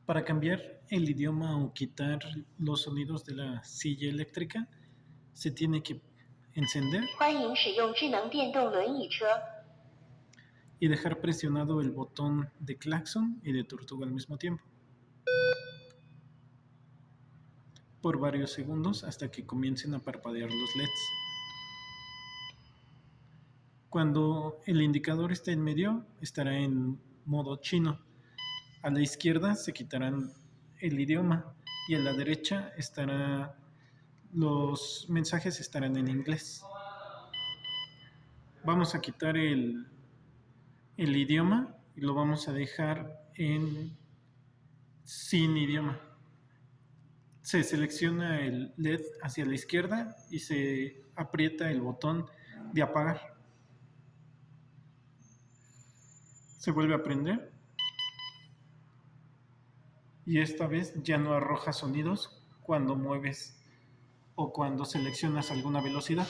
Para cambiar el idioma o quitar los sonidos de la silla eléctrica, se tiene que encender 欢迎使用智能电动轮椅车。 y dejar presionado el botón de claxon y de tortuga al mismo tiempo por varios segundos hasta que comiencen a parpadear los LEDs. Cuando el indicador esté en medio, estará en modo chino. A la izquierda se quitarán el idioma y a la derecha los mensajes estarán en inglés. Vamos a quitar el idioma y lo vamos a dejar en sin idioma. Se selecciona el LED hacia la izquierda y se aprieta el botón de apagar. Se vuelve a prender y esta vez ya no arroja sonidos cuando mueves o cuando seleccionas alguna velocidad.